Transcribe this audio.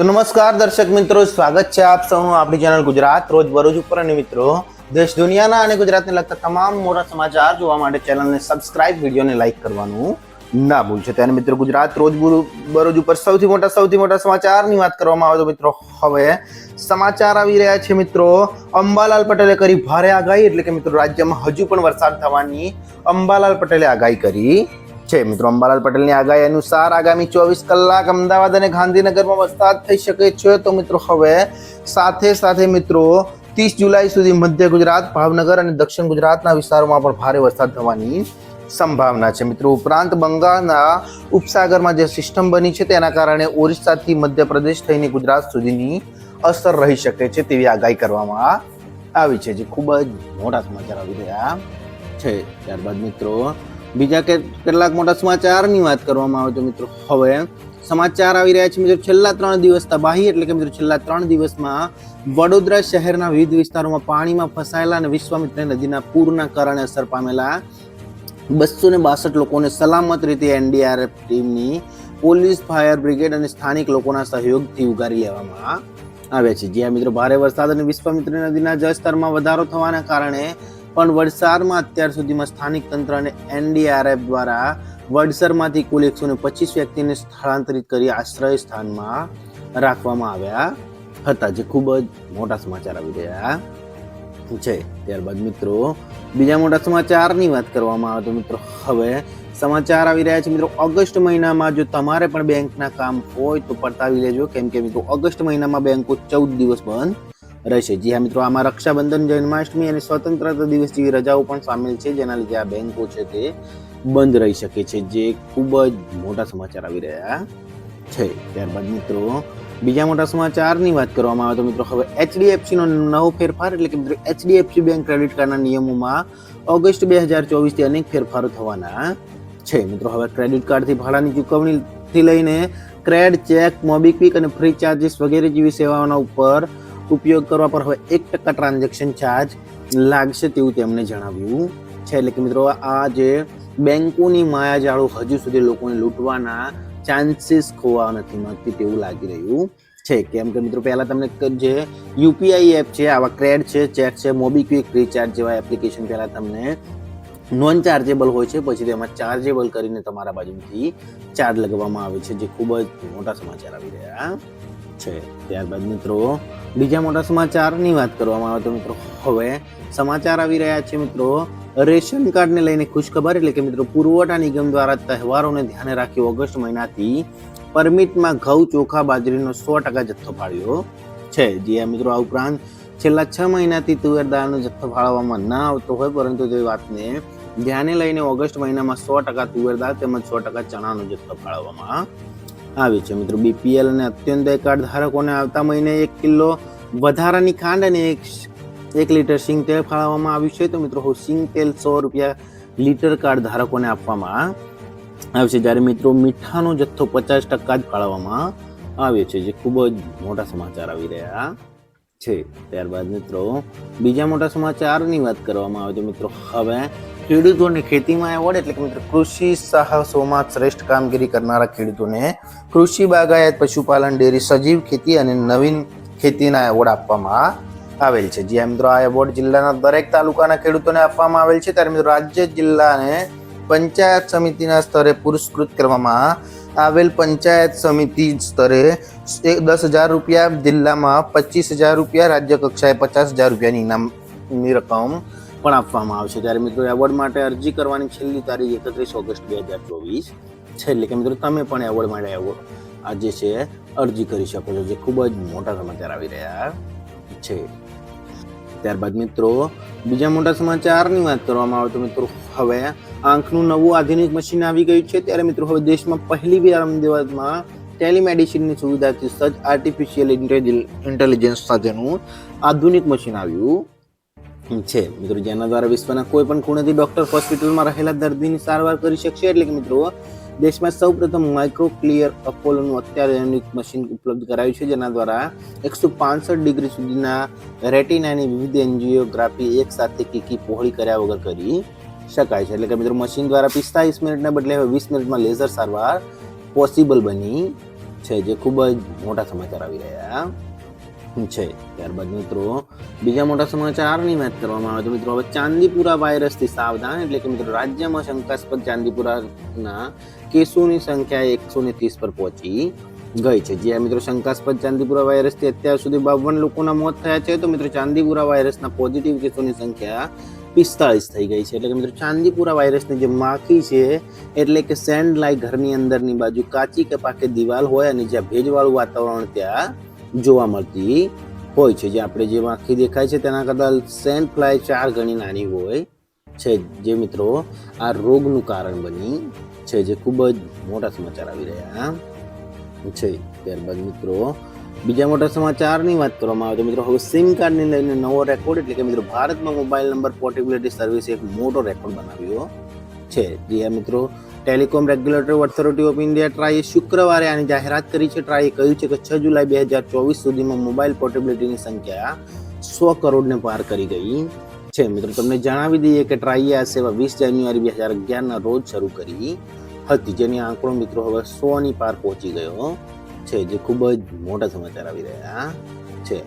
તો નમસ્કાર દર્શક મિત્રો, સ્વાગત છે આપ સૌનું આપણી ચેનલ ગુજરાત રોજ બરોજ ઉપર. અને મિત્રો, દેશ દુનિયાના અને ગુજરાતને લગતા તમામ મોટા સમાચાર જોવા માટે ચેનલને સબસ્ક્રાઇબ, વિડીયોને લાઈક કરવાનું ના ભૂલશો. ત્યારે મિત્રો, ગુજરાત રોજ બરોજ ઉપર સૌથી મોટા સમાચારની વાત કરવામાં આવે તો મિત્રો હવે સમાચાર આવી રહ્યા છે. મિત્રો, અંબાલાલ પટેલે કરી ભારે આગાહી, એટલે કે મિત્રો રાજ્યમાં હજુ પણ વરસાદ થવાની અંબાલાલ પટેલે આગાહી કરી છે. મિત્રો, અંબાલાલ પટેલની આગાહી અનુસાર આગામી 24 કલાક અમદાવાદ અને ગાંધીનગરમાં વરસાદ થઈ શકે છે. તો મિત્રો હવે સાથે મિત્રો 30 જુલાઈ સુધી મધ્ય ગુજરાત, ભાવનગર અને દક્ષિણ ગુજરાતના વિસ્તારોમાં પણ ભારે વરસાદ થવાની સંભાવના છે. મિત્રો, ઉપરાંત બંગાળના ઉપસાગરમાં જે સિસ્ટમ બની છે તેના કારણે ઓરિસ્સાથી મધ્યપ્રદેશ થઈને ગુજરાત સુધીની અસર રહી શકે છે તેવી આગાહી કરવામાં આવી છે, જે ખૂબ જ મોટા સમાચાર આવી રહ્યા છે. ત્યારબાદ મિત્રો બીજા કેટલાક મોટા સમાચારની વાત કરવામાં આવે તો મિત્રો હવે સમાચાર આવી રહ્યા છે. મિત્રો, છેલ્લા 3 દિવસ તબાહી, એટલે કે મિત્રો છેલ્લા 3 દિવસમાં વડોદરા શહેરના વિવિધ વિસ્તારોમાં પાણીમાં ફસાયેલા અને વિશ્વામિત્રી નદીના પૂરના કારણે અસર પામેલા 262 લોકોને સલામત રીતે એનડીઆરએફ ટીમની, પોલીસ, ફાયર બ્રિગેડ અને સ્થાનિક લોકોના સહયોગથી ઉગારી લેવામાં આવ્યા છે. જ્યાં મિત્રો ભારે વરસાદ અને વિશ્વામિત્રી નદીના જળસ્તરમાં વધારો થવાના કારણે પણ વડસરમાં અત્યાર સુધીમાં સ્થાનિક તંત્ર અને એનડીઆરએફ દ્વારા વડસરમાંથી કુલ 125 વ્યક્તિને સ્થળાંતરિત કરી આશ્રય સ્થાનમાં રાખવામાં આવ્યા હતા, જે ખૂબ જ મોટા સમાચાર આવી રહ્યા છે. ત્યારબાદ મિત્રો બીજા મોટા સમાચારની વાત કરવામાં આવે તો મિત્રો હવે સમાચાર આવી રહ્યા છે. મિત્રો, ઓગસ્ટ મહિનામાં જો તમારે પણ બેંકના કામ હોય તો પતાવી લેજો, કેમ કે મિત્રો ઓગસ્ટ મહિનામાં બેંકો 14 દિવસ બંધ રહેશે. જી હા મિત્રો, આમાં રક્ષાબંધન, જન્માષ્ટમી અને સ્વતંત્રતા દિવસ જેવી રજાઓ પણ સામેલ છે, જેના લીધે આ બેંકો છે તે બંધ રહી શકે છે, જે ખૂબ જ મોટા સમાચાર આવી રહ્યા છે. ત્યારબાદ મિત્રો બીજા મોટા સમાચારની વાત કરવામાં આવે તો મિત્રો હવે એચડીએફસી નો નવો ફેરફાર, એટલે કે મિત્રો એચડીએફસી બેંક ક્રેડિટ કાર્ડના નિયમોમાં ઓગસ્ટ 2024 થી અનેક ફેરફારો થવાના છે. મિત્રો, હવે ક્રેડિટ કાર્ડથી ભાડાની ચૂકવણીથી લઈને ક્રેડ, ચેક, મોબીક્વિક અને ફ્રી ચાર્જીસ વગેરે જેવી સેવાઓના ઉપર ઉપયોગ કરવા પર હવે 1% ટ્રાન્ઝેક્શન ચાર્જ લાગશે તેવું તેમણે જણાવ્યું છે. એટલે કે મિત્રો આ જે બેંકોની માયાજાળો હજુ સુધી લોકોને લૂંટવાના ચાન્સીસ ખોવા નથી માંગતી તેવું લાગી રહ્યું છે. કેમ કે મિત્રો પહેલા તમને જે યુપીઆઈ એપ છે, આવા ક્રેડ છે, ચેક છે, મોબીક્વિક, રિચાર્જ જેવા એપ્લિકેશન પહેલા તમને નોન ચાર્જેબલ હોય છે, પછી તેમાં ચાર્જેબલ કરીને તમારા બાજુથી ચાર્જ લગાવવામાં આવે છે, જે ખૂબ જ મોટા સમાચાર આવી રહ્યા છે. ત્યારબાદ મિત્રો બીજા મોટા સમાચારની વાત કરવામાં આવે તો મિત્રો હવે સમાચાર આવી રહ્યા છે. મિત્રો, રેશન કાર્ડને લઈને ખુશખબર, એટલે કે મિત્રો પુરવઠા નિગમ દ્વારા તહેવારોને ધ્યાને રાખી ઓગસ્ટ મહિનાથી પરમિટમાં ઘઉં, ચોખા, બાજરીનો 100% જથ્થો ફાળવ્યો છે. જે મિત્રો આ ઉપરાંત છેલ્લા 6 મહિનાથી તુવેર દાળનો જથ્થો ફાળવવામાં ન આવતો હોય, પરંતુ તે વાતને ધ્યાને લઈને ઓગસ્ટ મહિનામાં 100% તુવેર દાળ તેમજ 100% ચણાનો જથ્થો ફાળવવામાં આવે છે. મિત્રો, બીપીએલ અને અત્યોદય કાર્ડ ધારકોને આવતા મહિને 1 કિલો વધારાની ખાંડ અને 1 લીટર સિંગ તેલ ફાળવવામાં આવ્યું છે. તો મિત્રો સિંગ તેલ 100 રૂપિયા લીટર કાર્ડ ધારકોને આપવામાં આવશે, જ્યારે મિત્રો મીઠાનો જથ્થો 50% જ ફાળવવામાં આવ્યો છે, જે ખૂબ જ મોટા સમાચાર આવી રહ્યા છે. ત્યારબાદ મિત્રો બીજા મોટા સમાચારની વાત કરવામાં આવે તો મિત્રો હવે ખેડૂતોને ખેતીમાં એવોર્ડ, એટલે કે મિત્રો કૃષિ સાહસોમાં શ્રેષ્ઠ કામગીરી કરનારા ખેડૂતોને કૃષિ, બાગાયત, પશુપાલન, ડેરી, સજીવ ખેતી અને નવીન ખેતીના એવોર્ડ આપવામાં આવેલ છે. જ્યાં મિત્રો આ એવોર્ડ જિલ્લાના દરેક તાલુકાના ખેડૂતોને આપવામાં આવેલ છે. ત્યારે મિત્રો રાજ્ય, જિલ્લા અને પંચાયત સમિતિના સ્તરે પુરસ્કૃત કરવામાં આવેલ પંચાયત સમિતિ સ્તરે 10,000 રૂપિયા, જિલ્લામાં 25,000 રૂપિયા, રાજ્ય કક્ષાએ 50,000 રૂપિયાની ઇનામની રકમ પણ આપવામાં આવશે. ત્યારે મિત્રો એવોર્ડ માટે અરજી કરવાની છેલ્લી તારીખ 31 ઓગસ્ટ 2024 છે. એટલે કે મિત્રો તમે પણ એવોર્ડ માટે આજે છે અરજી કરી શકો છો, જે ખૂબ જ મોટા સમાચાર આવી રહ્યા છે. ત્યારબાદ મિત્રો બીજા મોટા સમાચારની વાત કરવામાં આવે તો મિત્રો હવે આંખનું નવું આધુનિક મશીન આવી ગયું છે. ત્યારે મિત્રો હવે દેશમાં પહેલી વાર અમદાવાદમાં ટેલિમેડિસિનની સુવિધાથી સજ્જ આર્ટિફિશિયલ ઇન્ટેલિજન્સ સાથેનું આધુનિક મશીન આવ્યું છે. મિત્રો જેના દ્વારા વિશ્વના કોઈ પણ ખૂણેથી ડોક્ટર હોસ્પિટલમાં રહેલા દર્દીની સારવાર કરી શકશે. એટલે કે મિત્રો દેશમાં સૌપ્રથમ માઇક્રો ક્લિયર અપોલોનું અત્યાધુનિક મશીન ઉપલબ્ધ કરાયું છે, જેના દ્વારા 165 ડિગ્રી સુધીના રેટિનાની વિવિધ એન્જિયોગ્રાફી એક સાથે કીકી પહોળી કર્યા વગર કરી શકાય છે. એટલે કે મિત્રો મશીન દ્વારા 45 મિનિટના બદલે 20 મિનિટમાં લેઝર સારવાર પોસિબલ બની છે, જે ખૂબ જ મોટા સમાચાર આવી રહ્યા છે. ત્યારબાદ મિત્રો બીજા મોટા સમાચારની વાત કરવામાં આવે તો મિત્રો હવે ચાંદીપુરા વાયરસથી સાવધાન, એટલે કે મિત્રો રાજ્યમાં શંકાસ્પદ ચાંદીપુરાના કેસોની સંખ્યા 130 પર પહોંચી ગઈ છે. જ્યાં મિત્રો શંકાસ્પદ ચાંદીપુરા વાયરસથી અત્યાર સુધી 52 લોકોના મોત થયા છે, તો મિત્રો ચાંદીપુરા વાયરસના પોઝિટિવ કેસોની સંખ્યા 45 થઈ ગઈ છે. એટલે કે મિત્રો ચાંદીપુરા વાયરસની જે માખી છે, એટલે કે સેન્ડ લાઈ ઘરની અંદરની બાજુ કાચી કે પાકે દિવાલ હોય અને જ્યાં ભેજવાળું વાતાવરણ ત્યાં જોવા મળતી હોય છે. જે આપણે જે માખી દેખાય છે તેના કરતાં સેન્ડ ફ્લાય 4 ગણી નાની હોય છે, જે મિત્રો આ રોગનું કારણ બની છે, જે ખૂબ જ મોટા સમાચાર આવી રહ્યા છે. ત્યારબાદ મિત્રો બીજા મોટા સમાચારની વાત કરવામાં આવે તો મિત્રો હવે સિમ કાર્ડને લઈને નવો રેકોર્ડ, એટલે કે મિત્રો ભારતમાં મોબાઈલ નંબર પોર્ટેબિલિટી સર્વિસે એક મોટો રેકોર્ડ બનાવ્યો છે. જે મિત્રો telecom regulatory authority of India ટ્રાઈએ શુક્રવારે આની જાહેરાત કરી છે. ટ્રાઈએ કહ્યું છે કે 6 જુલાઈ 2024 સુધીમાં મોબાઈલ પોર્ટેબિલિટીની સંખ્યા 100 કરોડને પાર કરી ગઈ છે. મિત્રો તમને જણાવી દઈએ કે ટ્રાઈએ આ સેવા 20 જાન્યુઆરી 2011ના રોજ શરૂ કરી હતી, જેની આંકડો મિત્રો હવે 100ની પાર પહોંચી ગયો છે, જે ખૂબ જ મોટા સમાચાર આવી રહ્યા છે.